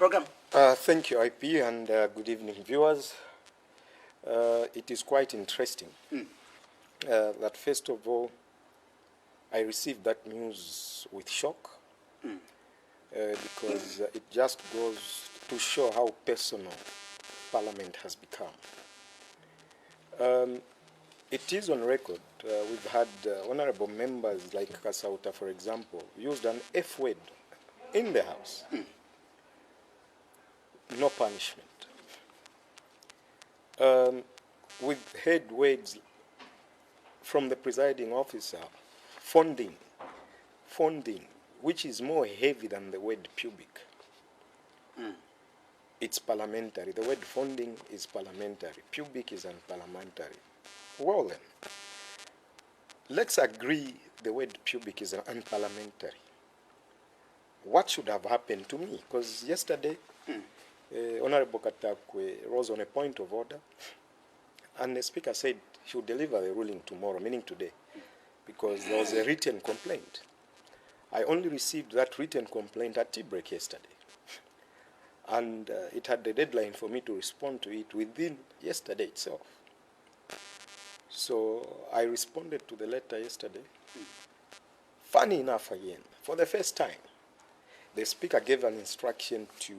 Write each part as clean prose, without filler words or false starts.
program. Thank you, IP, and good evening, viewers. It is quite interesting that, first of all, I received that news with shock because it just goes to show how personal Parliament has become. It is on record. We've had honorable members like Kasauta, for example, used an F word in the House. No punishment. We've heard words from the presiding officer, funding, which is more heavy than the word pubic. It's parliamentary. The word funding is parliamentary. Pubic is unparliamentary. Well then, let's agree the word pubic is unparliamentary. What should have happened to me? Because yesterday, Honorable Katakwe rose on a point of order, and the Speaker said she would deliver the ruling tomorrow, meaning today, because there was a written complaint. I only received that written complaint at tea break yesterday, and it had the deadline for me to respond to it within yesterday itself. So I responded to the letter yesterday. Funny enough, again, for the first time, the Speaker gave an instruction to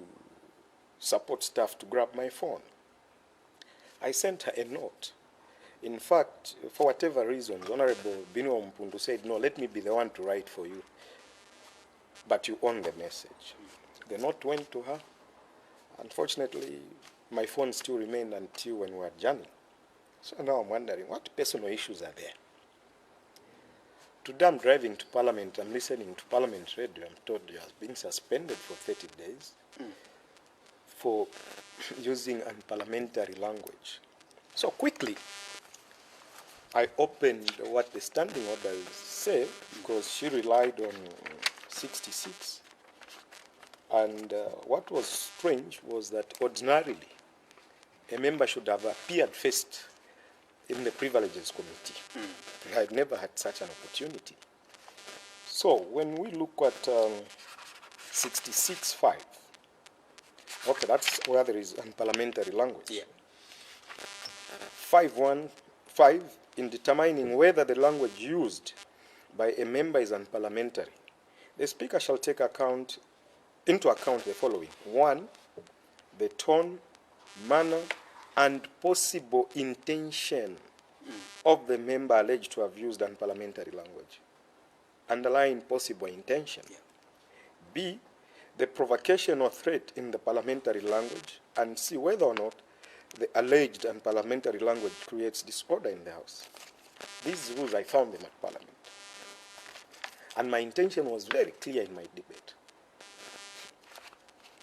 support staff to grab my phone. I sent her a note. In fact, for whatever reasons, Honorable Bino Mpundu said, no, let me be the one to write for you. But you own the message. The note went to her. Unfortunately, my phone still remained until when we were journeying. So now I'm wondering, what personal issues are there? Today I'm driving to Parliament, I'm listening to Parliament radio, I'm told you have been suspended for 30 days for using unparliamentary language. So quickly, I opened what the standing orders say, because she relied on 66. And what was strange was that ordinarily, a member should have appeared first in the Privileges Committee. I had never had such an opportunity. So when we look at 66.5, okay, that's where there is unparliamentary language. Yeah. 5.1.5, in determining whether the language used by a member is unparliamentary, the Speaker shall take into account the following. 1, the tone, manner, and possible intention of the member alleged to have used unparliamentary language. Underline possible intention. Yeah. B, the provocation or threat in the parliamentary language, and C, whether or not the alleged unparliamentary language creates disorder in the House. These rules, I found them at Parliament. And my intention was very clear in my debate.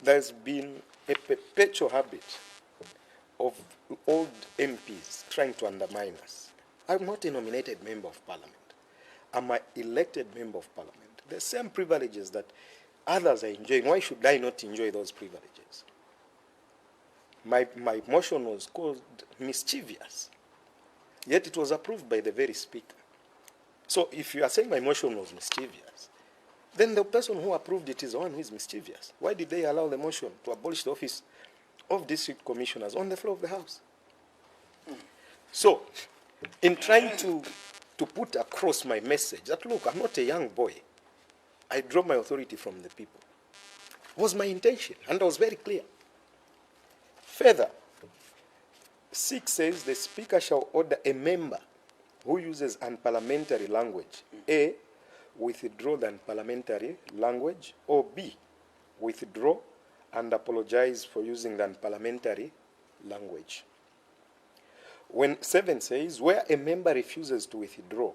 There's been a perpetual habit of old MPs trying to undermine us. I'm not a nominated member of Parliament. I'm an elected member of Parliament. The same privileges that others are enjoying, why should I not enjoy those privileges? My motion was called mischievous, yet it was approved by the very Speaker. So if you are saying my motion was mischievous, then the person who approved it is the one who is mischievous. Why did they allow the motion to abolish the office of district commissioners on the floor of the House? So, in trying to put across my message that, look, I'm not a young boy, I draw my authority from the people, was my intention, and I was very clear. Further, 6 says the Speaker shall order a member who uses unparliamentary language, A, withdraw the unparliamentary language, or B, withdraw and apologize for using the unparliamentary language. When 7 says, where a member refuses to withdraw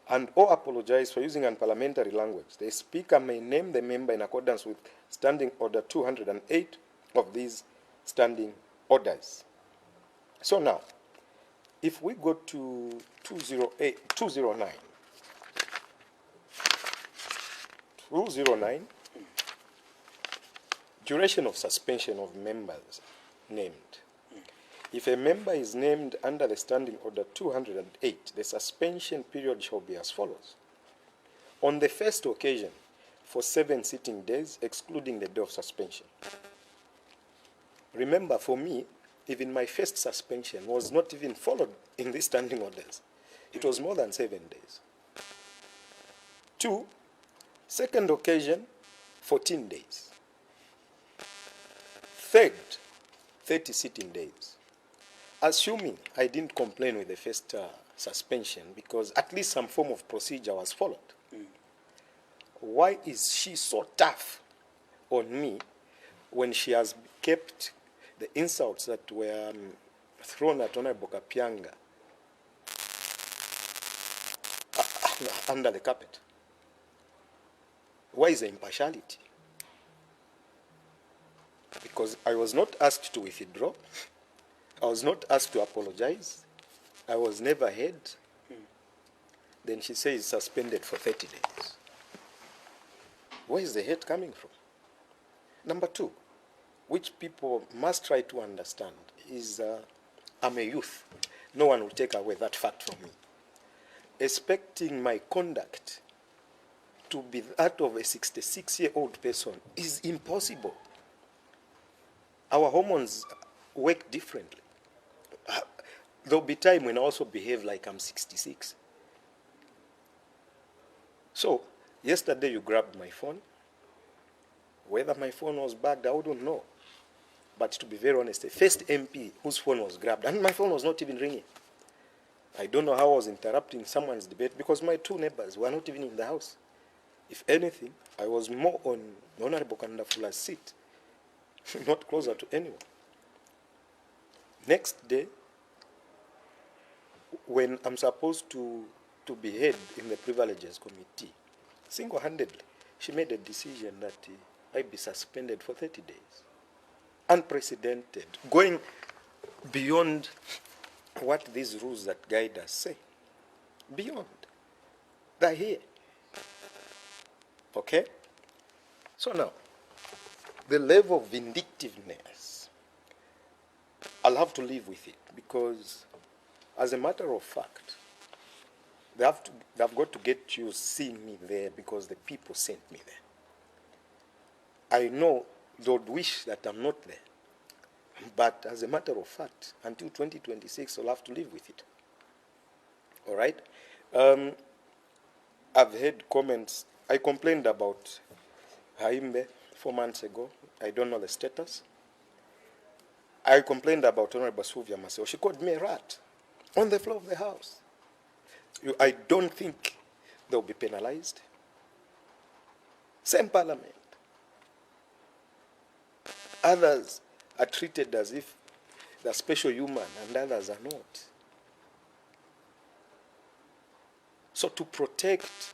and or apologize for using unparliamentary language, the Speaker may name the member in accordance with Standing Order 208 of these standing orders. So now, if we go to 209, duration of suspension of members named. If a member is named under the Standing Order 208, the suspension period shall be as follows. On the first occasion, for 7 sitting days, excluding the day of suspension. Remember, for me, even my first suspension was not even followed in these standing orders. It was more than 7 days. 2, second occasion, 14 days. Third, 30 sitting days. Assuming I didn't complain with the first suspension because at least some form of procedure was followed. Why is she so tough on me when she has kept the insults that were thrown at Honorable Kapianga under the carpet? Why is the impartiality? Because I was not asked to withdraw. I was not asked to apologize. I was never heard. Then she says suspended for 30 days. Where is the hate coming from? Number 2, which people must try to understand, is I'm a youth. No one will take away that fact from me. Expecting my conduct to be that of a 66-year-old person is impossible. Our hormones work differently. There'll be time when I also behave like I'm 66. So, yesterday you grabbed my phone. Whether my phone was bagged, I wouldn't know. But to be very honest, the first MP whose phone was grabbed, and my phone was not even ringing. I don't know how I was interrupting someone's debate because my 2 neighbors were not even in the house. If anything, I was more on Honorable Kandafula's seat, not closer to anyone. Next day, when I'm supposed to be heard in the Privileges Committee, single-handedly, she made a decision that I be suspended for 30 days. Unprecedented, going beyond what these rules that guide us say. Beyond. They're here. Okay? So now, the level of vindictiveness, I'll have to live with it because, as a matter of fact, they've got to get you seeing me there because the people sent me there. I know they would wish that I'm not there. But as a matter of fact, until 2026, I'll have to live with it. All right? I've heard comments. I complained about Haimbe 4 months ago. I don't know the status. I complained about Honorable Sylvia Masebo. She called me a rat on the floor of the House. I don't think they'll be penalized. Same parliament. Others are treated as if they're special human and others are not. So to protect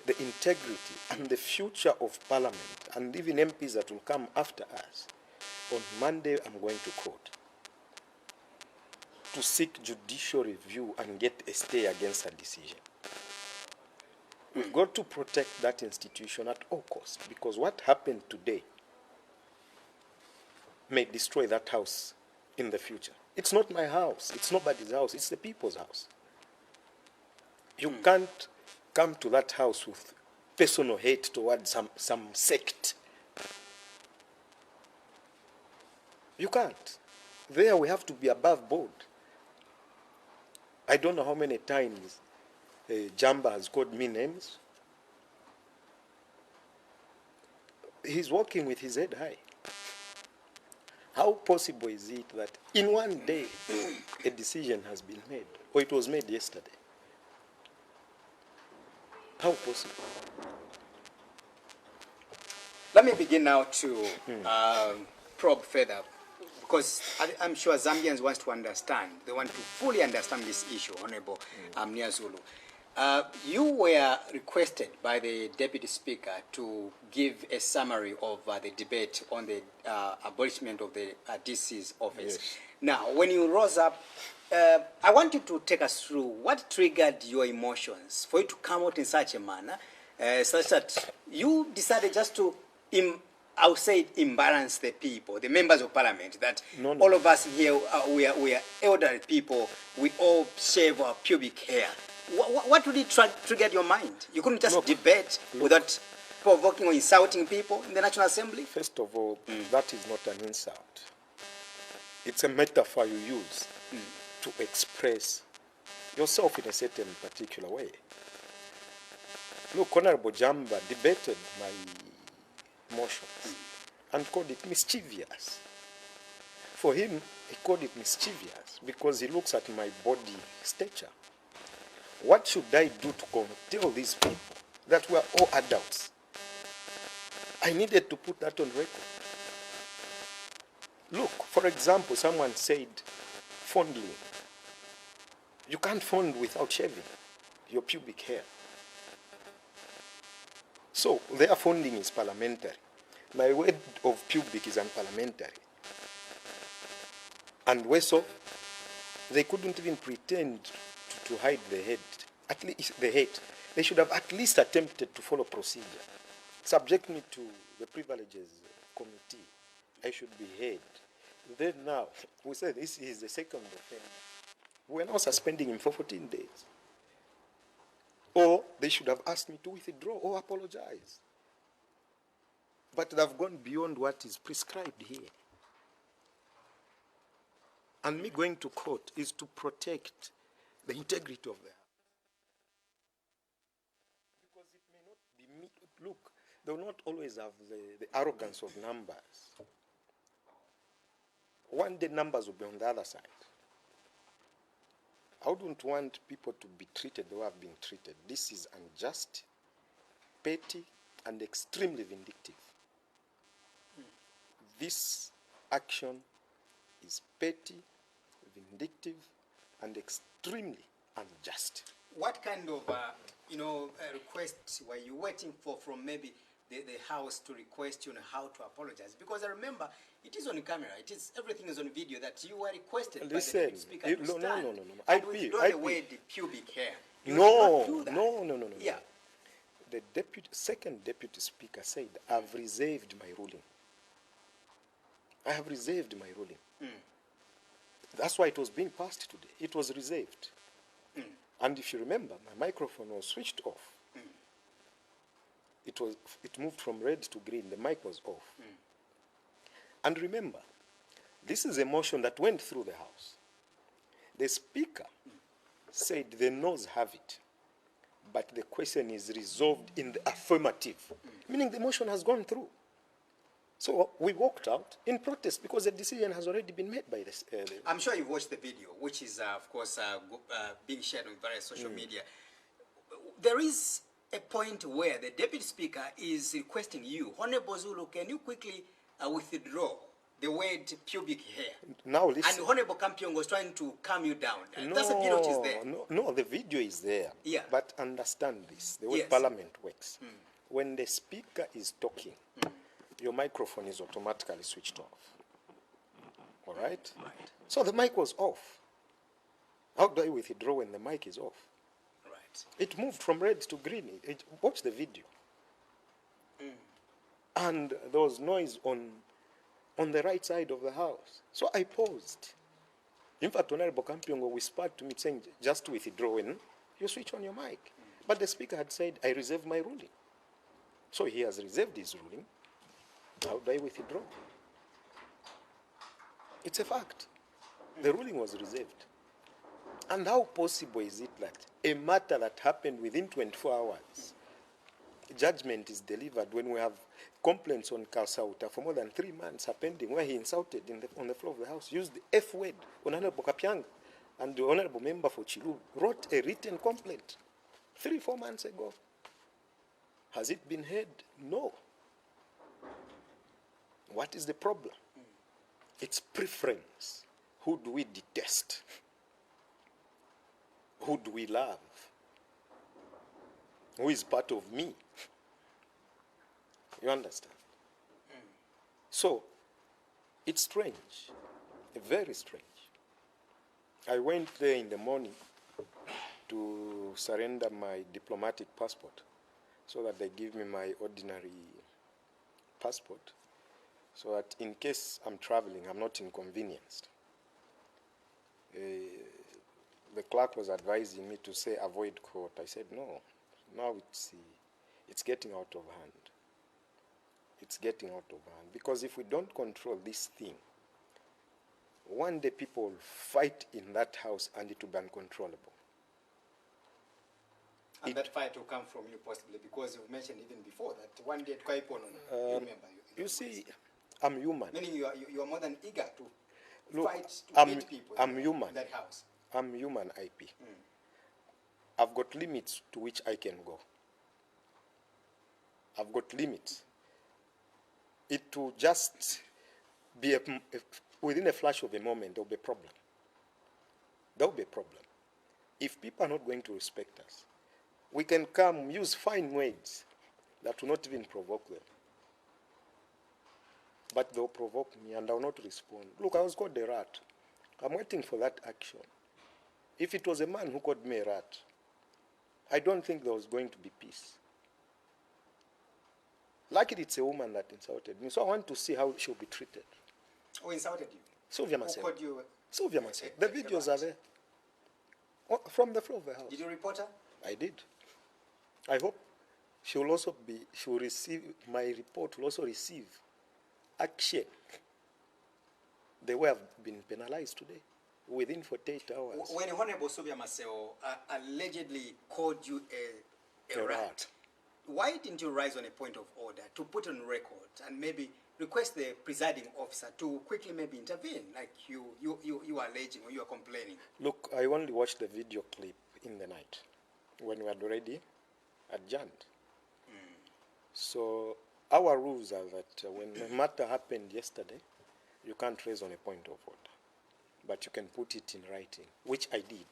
the integrity and the future of Parliament and even MPs that will come after us, on Monday I'm going to court to seek judicial review and get a stay against her decision. We've got to protect that institution at all costs because what happened today may destroy that house in the future. It's not my house. It's nobody's house. It's the people's house. You can't come to that house with personal hate towards some sect. You can't. There we have to be above board. I don't know how many times Jamba has called me names. He's walking with his head high. How possible is it that in one day a decision has been made, or it was made yesterday? How possible? Let me begin now to probe further, because I'm sure Zambians want to understand. They want to fully understand this issue, Honorable Munir Zulu. You were requested by the Deputy Speaker to give a summary of the debate on the abolishment of the DC's office. Yes. Now, when you rose up, I want you to take us through what triggered your emotions for you to come out in such a manner, such that you decided just to, I would say, imbalance the people, the members of Parliament, that all of us here, we are elderly people, we all shave our pubic hair. What would it trigger your mind? You couldn't just debate without provoking or insulting people in the National Assembly? First of all, that is not an insult. It's a metaphor you use to express yourself in a certain particular way. Look, Honorable Jamba debated my motions and called it mischievous. For him, he called it mischievous because he looks at my body stature. What should I do to tell these people that we are all adults? I needed to put that on record. Look, for example, someone said fondling. You can't fond without shaving your pubic hair. So their fondling is parliamentary. My word of pubic is unparliamentary. And so they couldn't even pretend to hide the head, at least the head. They should have at least attempted to follow procedure. Subject me to the privileges committee. I should be heard. Then now, we said this is the second offender. We're now suspending him for 14 days. Or they should have asked me to withdraw or apologize. But they've gone beyond what is prescribed here. And me going to court is to protect the integrity of the house. Because it may not be me. Look, they will not always have the arrogance of numbers. One day numbers will be on the other side. I wouldn't want people to be treated the way I've been treated. This is unjust, petty, and extremely vindictive. This action is petty, vindictive, and extremely unjust. What kind of, requests were you waiting for from maybe the House to request you on how to apologize? Because I remember it is on camera, everything is on video that you were requested by the Speaker to stand and withdraw the word pubic hair. You did not do that. No. Yeah. The second deputy speaker said, I've reserved my ruling. I have reserved my ruling. That's why it was being passed today. It was reserved. And if you remember, my microphone was switched off. It moved from red to green. The mic was off. And remember, this is a motion that went through the House. The Speaker said the noes have it, but the question is resolved in the affirmative, meaning the motion has gone through. So we walked out in protest because the decision has already been made by the... I'm sure you've watched the video, which is, of course, being shared on various social media. There is a point where the Deputy Speaker is requesting you, Honorable Zulu, can you quickly withdraw the word pubic hair? Now listen. And Honorable Kampion was trying to calm you down. That's a video which is there. No, the video is there. Yeah. But understand this, the way Parliament works. When the Speaker is talking, your microphone is automatically switched off. All right? Right. So the mic was off. How do I withdraw when the mic is off? Right. It moved from red to green. Watch the video. And there was noise on the right side of the House. So I paused. In fact, Honorable Kampiongo whispered to me saying, just withdraw when you switch on your mic. But the Speaker had said, I reserve my ruling. So he has reserved his ruling. How do I withdraw? It's a fact. The ruling was reserved. And how possible is it that a matter that happened within 24 hours, judgment is delivered when we have complaints on Kalsauta for more than 3 months pending, where he insulted on the floor of the House, used the F word on Honorable Kapiang, and the Honorable Member for Chilu wrote a written complaint 3-4 months ago. Has it been heard? No. What is the problem? It's preference. Who do we detest? Who do we love? Who is part of me? You understand? So, it's strange, very strange. I went there in the morning to surrender my diplomatic passport so that they give me my ordinary passport so that in case I'm traveling, I'm not inconvenienced. The clerk was advising me to say avoid court. I said no. Now it's getting out of hand. It's getting out of hand. Because if we don't control this thing, one day people will fight in that house and it will be uncontrollable. And that fight will come from you possibly, because you've mentioned even before that one day at you remember. You see, I'm human. Meaning you are more than eager to Look, fight to meet people I'm in human. that house. I'm human, IP. I've got limits to which I can go. I've got limits. It will just be within a flash of a moment, there will be a problem. There will be a problem. If people are not going to respect us, we can come, use fine words that will not even provoke them. But they'll provoke me and I'll not respond. Look, I was called a rat. I'm waiting for that action. If it was a man who called me a rat, I don't think there was going to be peace. Luckily, it's a woman that insulted me, so I want to see how she'll be treated. Who insulted you? Sylvia Who Masebo. called you? Sylvia Masebo. The videos are there. Oh, from the floor of the house. Did you report her? I did. I hope she will also she will receive, my report will also receive action. They will have been penalized today within 48 hours. When Honorable Sylvia Masebo allegedly called you a rat, why didn't you rise on a point of order to put on record and maybe request the presiding officer to quickly maybe intervene, like you are alleging or you are complaining? Look, I only watched the video clip in the night when we had already adjourned. So our rules are that when the matter happened yesterday, you can't raise on a point of order, but you can put it in writing, which I did.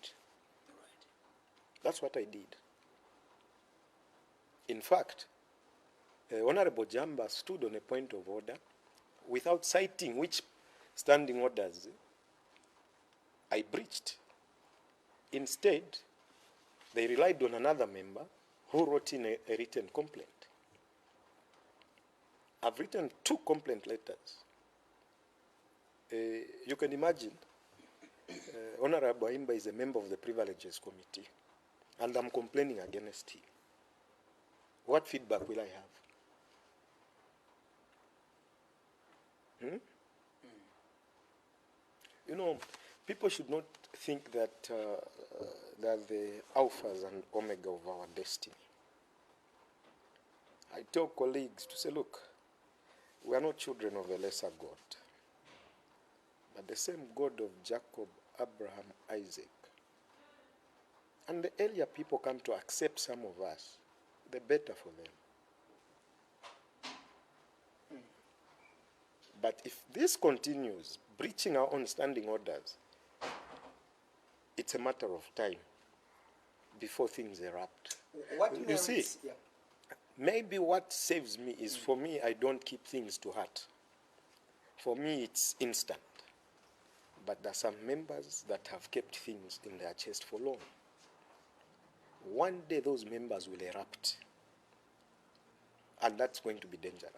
Right. That's what I did. In fact, Honorable Jamba stood on a point of order without citing which standing orders I breached. Instead, they relied on another member who wrote in a written complaint. I've written 2 complaint letters. You can imagine, Honorable Imba is a member of the Privileges Committee, and I'm complaining against him. What feedback will I have? You know, people should not think that they're the alphas and omega of our destiny. I tell colleagues to say, look, we are not children of a lesser God, but the same God of Jacob, Abraham, Isaac. And the earlier people come to accept some of us, the better for them. But if this continues, breaching our own standing orders, it's a matter of time before things erupt. What you see, yeah. Maybe what saves me is, for me, I don't keep things to heart. For me, it's instant. But there are some members that have kept things in their chest for long. One day those members will erupt, and that's going to be dangerous.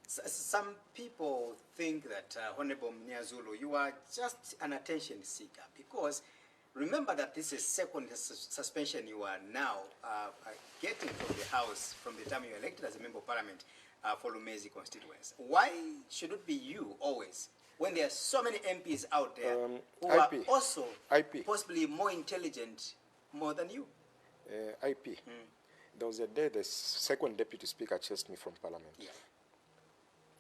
Some people think that, Honorable Munir Zulu, you are just an attention seeker, because remember that this is second suspension you are now getting from the House from the time you were elected as a member of Parliament for LUMEZI constituents. Why should it be you always, when there are so many MPs out there who are also possibly more intelligent more than you? IP, there was a day the second deputy speaker chased me from Parliament. Yeah.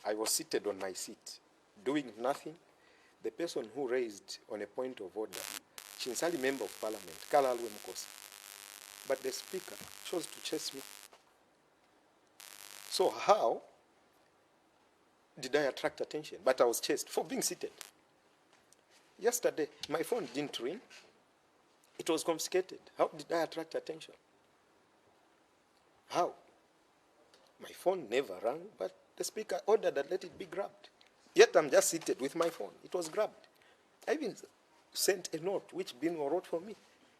I was seated on my seat, doing nothing. The person who raised on a point of order, Chinsali member of Parliament, Kalalwe Mkosi, but the speaker chose to chase me. So how did I attract attention? But I was chased for being seated. Yesterday, my phone didn't ring. It was confiscated. How did I attract attention? How? My phone never rang, but the speaker ordered that let it be grabbed. Yet I'm just seated with my phone. It was grabbed. I even sent a note which Bino wrote for me.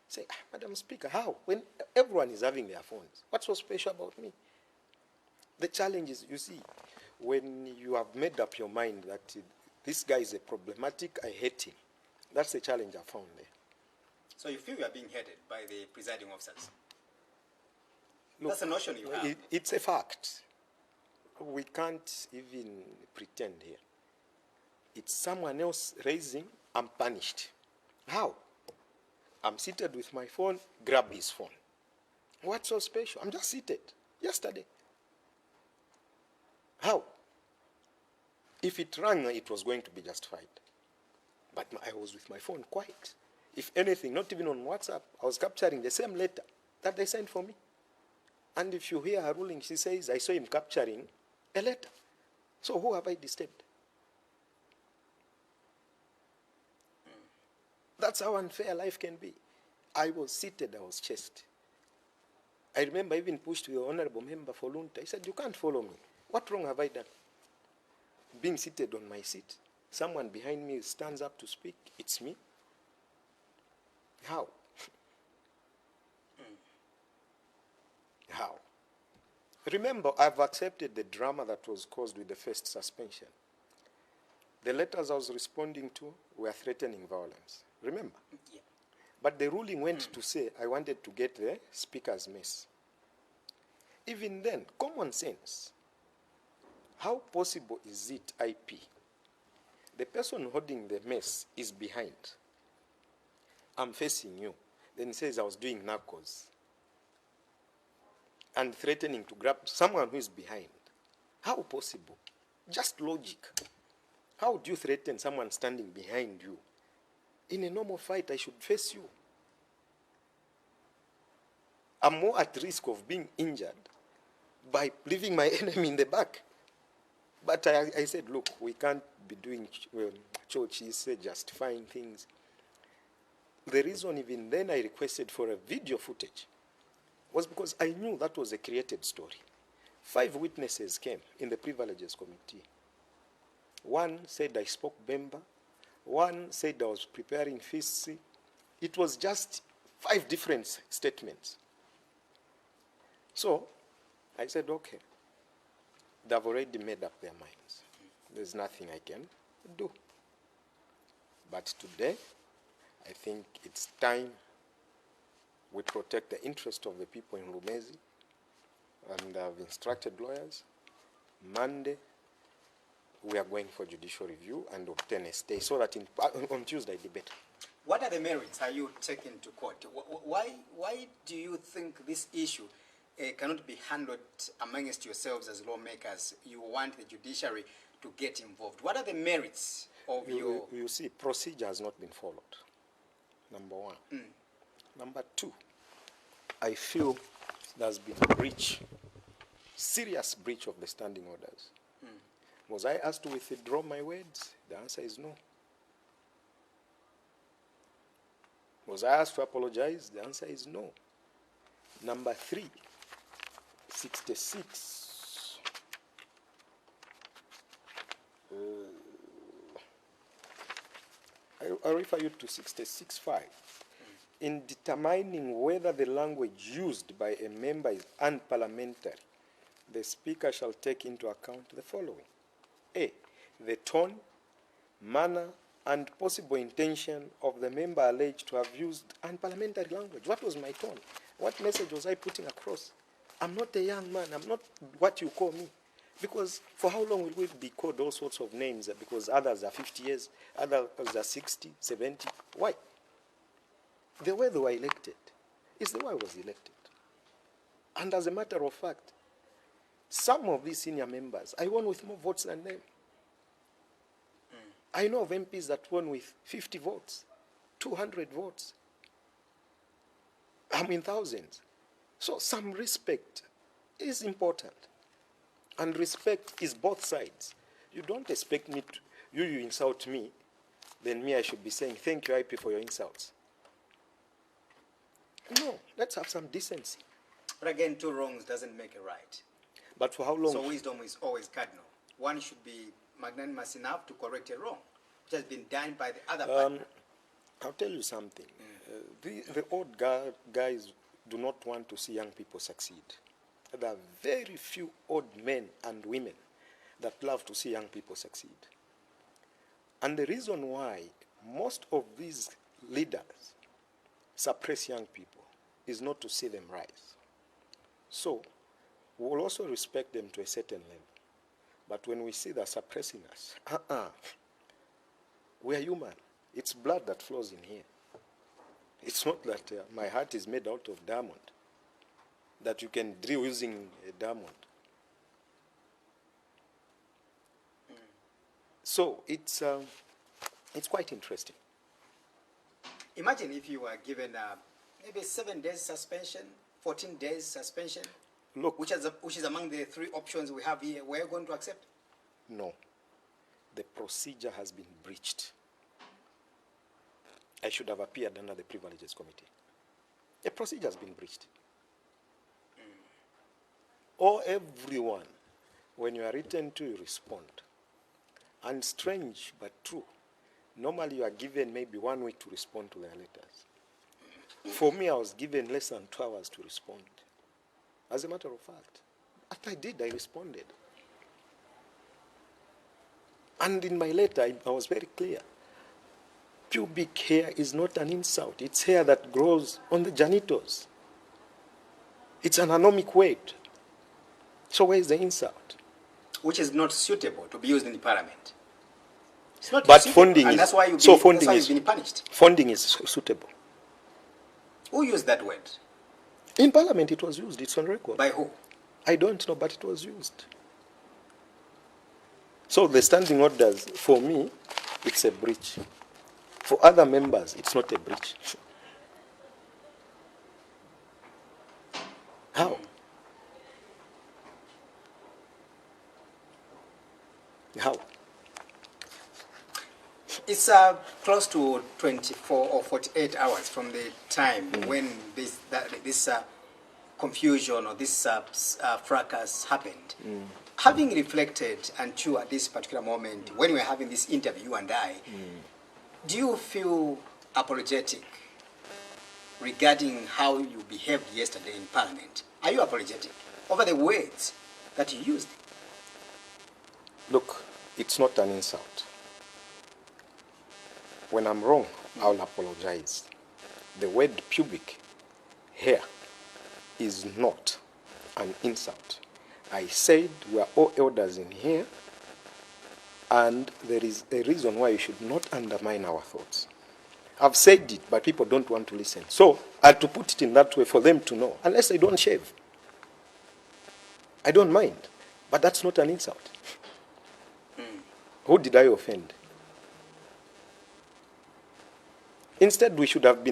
Say, Madam Speaker, how? When everyone is having their phones, what's so special about me? The challenge is, you see, when you have made up your mind that this guy is a problematic, I hate him. That's the challenge I found there. So you feel you are being headed by the presiding officers? Look, that's a notion you have. It's a fact. We can't even pretend here. It's someone else raising, I'm punished. How? I'm seated with my phone, grab his phone. What's so special? I'm just seated. Yesterday. How? If it rang, it was going to be justified. But I was with my phone quiet. If anything, not even on WhatsApp, I was capturing the same letter that they sent for me. And if you hear her ruling, she says, I saw him capturing a letter. So who have I disturbed? That's how unfair life can be. I was seated, I was chased. I remember I even pushed the honorable member for Lunta. He said, you can't follow me. What wrong have I done? Being seated on my seat, someone behind me stands up to speak, it's me. How? How? Remember, I've accepted the drama that was caused with the first suspension. The letters I was responding to were threatening violence. Remember? Yeah. But the ruling went to say I wanted to get the speaker's mess. Even then, common sense. How possible is it IP? The person holding the mess is behind. I'm facing you. Then he says I was doing narcos. And threatening to grab someone who is behind. How possible? Just logic. How do you threaten someone standing behind you? In a normal fight, I should face you. I'm more at risk of being injured by leaving my enemy in the back. But I said, look, we can't be doing churches, justifying things. The reason even then I requested for a video footage was because I knew that was a created story. 5 witnesses came in the privileges committee. One said I spoke Bemba. One said I was preparing feasts. It was just 5 different statements. So I said, okay, they've already made up their minds. There's nothing I can do. But today, I think it's time we protect the interest of the people in LUMEZI, and I've instructed lawyers. Monday, we are going for judicial review and obtain a stay so that on Tuesday debate. What are the merits are you taking to court? Why do you think this issue cannot be handled amongst yourselves as lawmakers? You want the judiciary to get involved. What are the merits of your... You see, procedure has not been followed, number one. Number two, I feel there's been a breach, serious breach of the standing orders. Was I asked to withdraw my words? The answer is no. Was I asked to apologize? The answer is no. Number three, 66. I refer you to 66.5. In determining whether the language used by a member is unparliamentary, the speaker shall take into account the following. A, the tone, manner, and possible intention of the member alleged to have used unparliamentary language. What was my tone? What message was I putting across? I'm not a young man. I'm not what you call me. Because for how long will we be called all sorts of names? Because others are 50 years, others are 60, 70. Why? The way they were elected is the way I was elected. And as a matter of fact, some of these senior members, I won with more votes than them. I know of MPs that won with 50 votes, 200 votes. I'm in thousands. So some respect is important. And respect is both sides. You don't expect me to, you insult me, then me I should be saying, thank you, IP, for your insults. No, let's have some decency. But again, 2 wrongs doesn't make a right. But for how long? So wisdom is always cardinal. One should be magnanimous enough to correct a wrong, which has been done by the other partner. I'll tell you something. The old guys do not want to see young people succeed. There are very few old men and women that love to see young people succeed. And the reason why most of these leaders suppress young people is not to see them rise. So we'll also respect them to a certain level. But when we see they're suppressing us, we are human. It's blood that flows in here. It's not that my heart is made out of diamond, that you can drill using a diamond. So it's quite interesting. Imagine if you were given maybe 7 days suspension, 14 days suspension. Look, which is among the 3 options we have here. Were you going to accept? No. The procedure has been breached. I should have appeared under the Privileges Committee. The procedure has been breached. Or everyone, when you are written to, you respond. And strange but true, normally you are given maybe 1 week to respond to their letters. For me, I was given less than 2 hours to respond. As a matter of fact, after I did, I responded. And in my letter, I was very clear. Pubic hair is not an insult. It's hair that grows on the genitals. It's an anomic weight. So where is the insult? Which is not suitable to be used in the parliament. It's not But suitable, funding and is, that's why you've so been, funding that's why is, you've been punished. Funding is suitable. Who used that word? In parliament it was used, it's on record. By who? I don't know, but it was used. So the standing orders, for me, it's a breach. For other members, it's not a breach. How? How? It's close to 24 or 48 hours from the time when this confusion or this fracas happened. Having reflected until at this particular moment, when we were having this interview, you and I, do you feel apologetic regarding how you behaved yesterday in Parliament? Are you apologetic over the words that you used? Look, it's not an insult. When I'm wrong, I'll apologize. The word pubic hair is not an insult. I said we are all elders in here, and there is a reason why you should not undermine our thoughts. I've said it, but people don't want to listen. So I had to put it in that way for them to know, unless I don't shave. I don't mind, but that's not an insult. Who did I offend? Instead, we should have been